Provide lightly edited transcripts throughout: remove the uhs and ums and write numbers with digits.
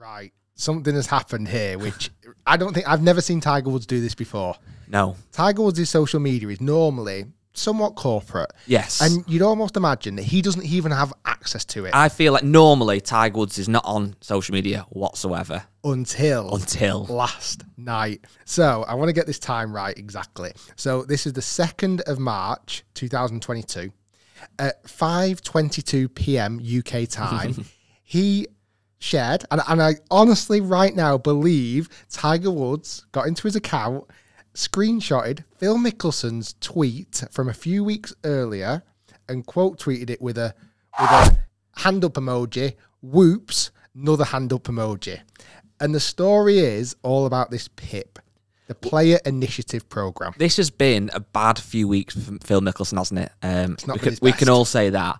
Right. Something has happened here, which I've never seen Tiger Woods do this before. No. Tiger Woods' social media is normally somewhat corporate. Yes. And you'd almost imagine that he doesn't even have access to it. I feel like normally Tiger Woods is not on social media whatsoever. Until last night. So I want to get this time right exactly. So this is the 2nd of March, 2022. At 5:22 p.m. UK time, he shared, and I honestly right now believe Tiger Woods got into his account, screenshotted Phil Mickelson's tweet from a few weeks earlier and quote tweeted it with a hand up emoji, whoops, another hand up emoji. And the story is all about this PIP, the Player Initiative Program. This has been a bad few weeks for Phil Mickelson, hasn't it? It's not we can all say that.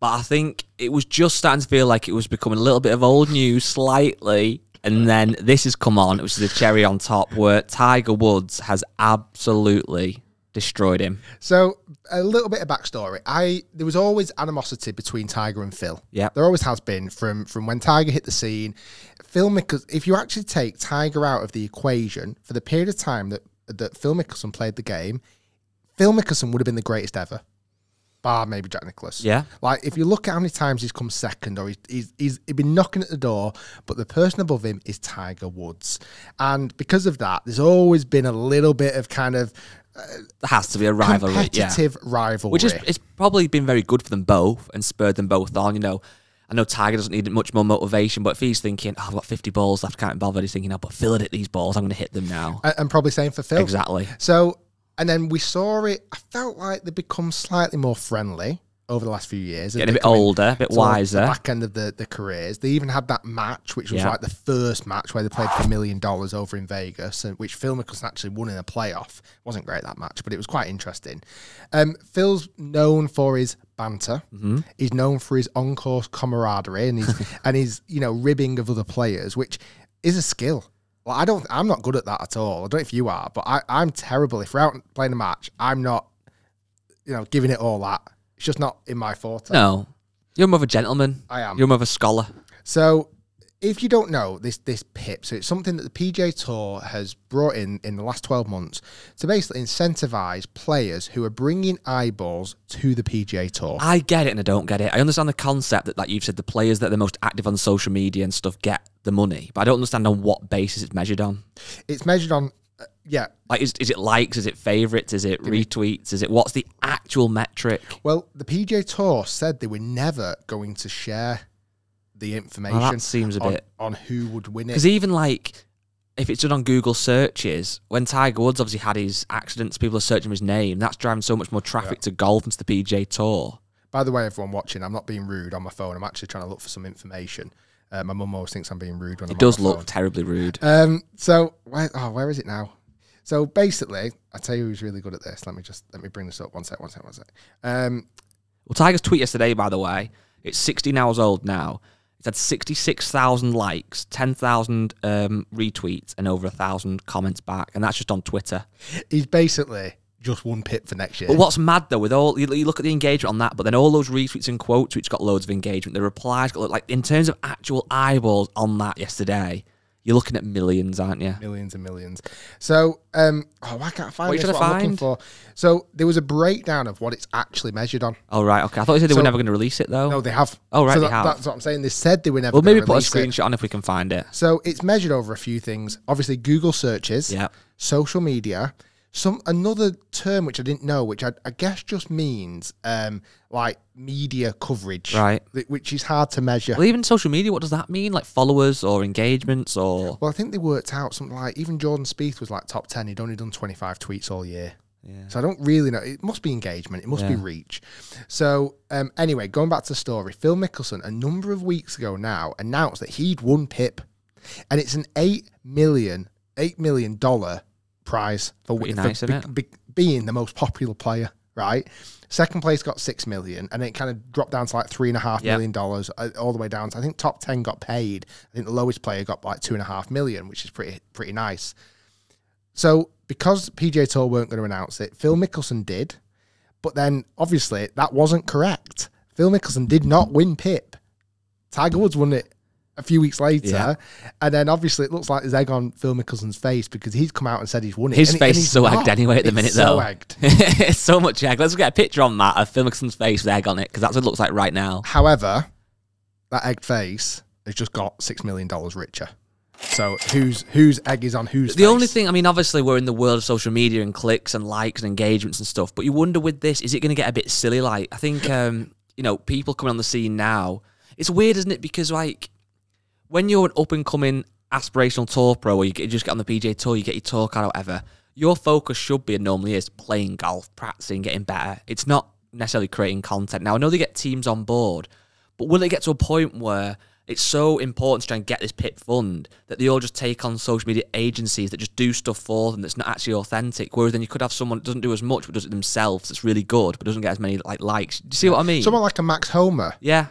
But I think it was just starting to feel like it was becoming a little bit of old news slightly. And then this has come on, which is a cherry on top, where Tiger Woods has absolutely destroyed him. So a little bit of backstory. There was always animosity between Tiger and Phil. Yeah. There always has been from when Tiger hit the scene. Phil Mickelson, if you actually take Tiger out of the equation for the period of time that Phil Mickelson played the game, Phil Mickelson would have been the greatest ever. Bar maybe Jack Nicklaus. Yeah. Like, if you look at how many times he's come second or he's been knocking at the door, but the person above him is Tiger Woods. And because of that, there's always been a little bit of kind of... there has to be a rivalry. Competitive rivalry. Which is it's probably been very good for them both and spurred them both on. You know, I know Tiger doesn't need much more motivation, but if he's thinking, oh, I've got 50 balls left, can't be bothered, he's thinking, oh, but Phil had hit these balls, I'm going to hit them now. And probably same for Phil. Exactly. So... And then we saw it. I felt like they become slightly more friendly over the last few years. Getting a bit older, a bit wiser. The back end of the careers. They even had that match, which was like the first match where they played for $1 million over in Vegas, and which Phil Mickelson actually won in a playoff. It wasn't great, that match, but it was quite interesting. Phil's known for his banter. He's known for his on-course camaraderie and his ribbing of other players, which is a skill. Well, I'm not good at that at all. I don't know if you are, but I'm terrible. If we're out playing a match, I'm not, giving it all that. It's just not in my forte. No. You're more of a gentleman. I am. You're more of a scholar. So, if you don't know, this PIP, so it's something that the PGA Tour has brought in the last 12 months to basically incentivize players who are bringing eyeballs to the PGA Tour. I get it and I don't get it. I understand the concept that, like you've said, the players that are the most active on social media and stuff get the money, but I don't understand on what basis it's measured on. It's measured on, Like, is it likes? Is it favourites? Is it retweets? Is it, what's the actual metric? Well, the PGA Tour said they were never going to share the information that seems a bit on who would win it. Because even like if it's done on Google searches, when Tiger Woods obviously had his accidents, people are searching for his name. That's driving so much more traffic to golf and to the PGA Tour. By the way, everyone watching, I'm not being rude on my phone. I'm actually trying to look for some information. My mum always thinks I'm being rude when I'm on my phone. It does look terribly rude. So where is it now? So basically, I tell you who's really good at this. Let me bring this up. One sec. Well, Tiger's tweet yesterday, by the way, it's 16 hours old now. It's had 66,000 likes, 10,000 retweets, and over 1,000 comments back. And that's just on Twitter. He's basically just one PIP for next year. But what's mad, though, with all... You look at the engagement on that, but then all those retweets and quotes, which got loads of engagement, the replies got... Like, in terms of actual eyeballs on that yesterday, you're looking at millions, aren't you? Millions and millions. So, I can't find what this, what I'm looking for. So, there was a breakdown of what it's actually measured on. Oh, right, okay. I thought you said they were never going to release it, though. No, they have. Oh, right, so they have. That's what I'm saying. They said they were never going to release it. Well, maybe put a screenshot on if we can find it. So, it's measured over a few things. Obviously, Google searches, social media, another term which I didn't know, which I guess just means like media coverage, right? Which is hard to measure. Well, even social media, what does that mean? Like followers or engagements or? Well, I think they worked out something like even Jordan Spieth was like top 10. He'd only done 25 tweets all year. Yeah. So I don't really know. It must be engagement. It must be reach. So anyway, going back to the story, Phil Mickelson a number of weeks ago now announced that he'd won PIP, and it's an $8 million prize for being the most popular player, right? Second place got $6 million, and it kind of dropped down to like $3.5 million, all the way down to, I think top 10 got paid. I think the lowest player got like $2.5 million, which is pretty nice. So because PGA Tour weren't going to announce it, Phil Mickelson did, but then obviously that wasn't correct. Phil Mickelson did not win PIP. Tiger Woods won it. a few weeks later, and then obviously it looks like there's egg on Phil Mickelson's face because he's come out and said he's won it. His face is so egged anyway at the minute, though. So egged. It's so much egg. Let's get a picture on that of Phil Mickelson's face with egg on it, because that's what it looks like right now. However, that egged face has just got $6 million richer. So whose egg is on whose face? The only thing, I mean, obviously we're in the world of social media and clicks and likes and engagements and stuff, but you wonder with this, is it going to get a bit silly? Like, I think, you know, people coming on the scene now, it's weird, isn't it? Because, like, when you're an up-and-coming aspirational tour pro, or you just get on the PGA Tour, you get your tour card or whatever, your focus should be, and normally is, playing golf, practicing, getting better. It's not necessarily creating content. Now, I know they get teams on board, but will it get to a point where it's so important to try and get this PIP fund that they all just take on social media agencies that just do stuff for them that's not actually authentic? Whereas then you could have someone that doesn't do as much but does it themselves that's really good but doesn't get as many likes. Do you see what I mean? Someone like a Max Homer. Yeah.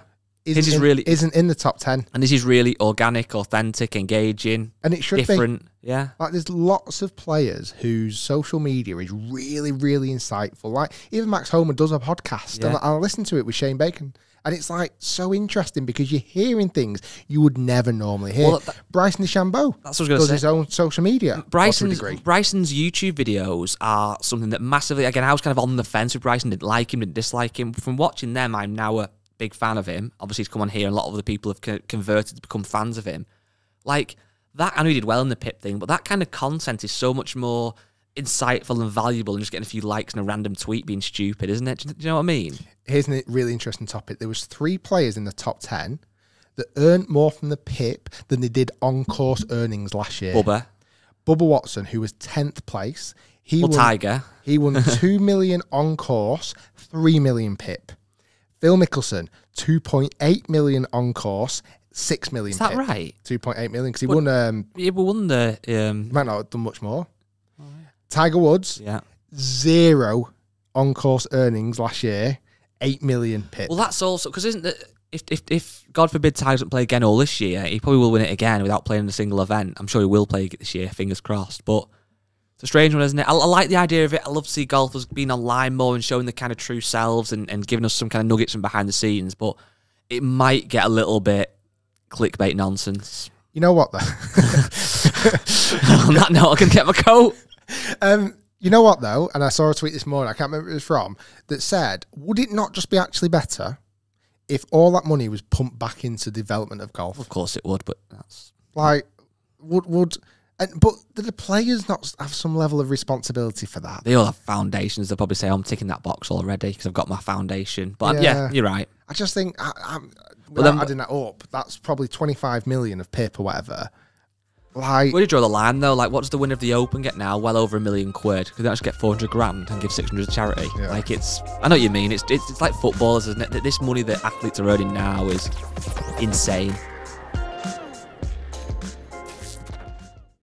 Isn't in the top 10. And this is really organic, authentic, engaging. And it should different. be. Yeah. Like, there's lots of players whose social media is really, really insightful. Like, even Max Homer does a podcast, and I listen to it with Shane Bacon. And it's, like, so interesting because you're hearing things you would never normally hear. Well, Bryson DeChambeau does his own social media. Bryson's YouTube videos are something that massively, again, I was kind of on the fence with Bryson, didn't like him, didn't dislike him. From watching them, I'm now a big fan of him. Obviously, he's come on here, and a lot of the people have converted to become fans of him. Like, that, I know he did well in the PIP thing, but that kind of content is so much more insightful and valuable than just getting a few likes and a random tweet being stupid, isn't it? Do you know what I mean? Here's a really interesting topic. There was 3 players in the top 10 that earned more from the PIP than they did on-course earnings last year. Bubba Watson, who was 10th place. Tiger. He won $2 million on-course, $3 million PIP. Phil Mickelson, $2.8 million on course, $6 million. Is that right? 2.8 million because he won. Yeah, but won the. Might not have done much more. Right. Tiger Woods, 0 on course earnings last year, $8 million PIP. Well, that's also because isn't that if God forbid Tiger doesn't play again all this year, he probably will win it again without playing in a single event. I'm sure he will play this year, fingers crossed. But it's a strange one, isn't it? I like the idea of it. I love to see golfers being online more and showing the kind of true selves and giving us some kind of nuggets from behind the scenes, but it might get a little bit clickbait nonsense. You know what, though? On that note, I can get my coat. You know what, though? And I saw a tweet this morning, I can't remember who it was from, that said, would it not just be actually better if all that money was pumped back into development of golf? Of course it would, but that's... Like, but do the players not have some level of responsibility for that? They all have foundations. They'll probably say, I'm ticking that box already because I've got my foundation. But yeah, you're right. I just think, without adding that up, that's probably 25 million of PIP or whatever. Like, where do you draw the line, though? Like, what does the winner of the Open get now? Well over £1 million. Could they actually get 400 grand and give 600 to charity? Yeah. Like, I know what you mean. It's like footballers, isn't it? That this money that athletes are earning now is insane.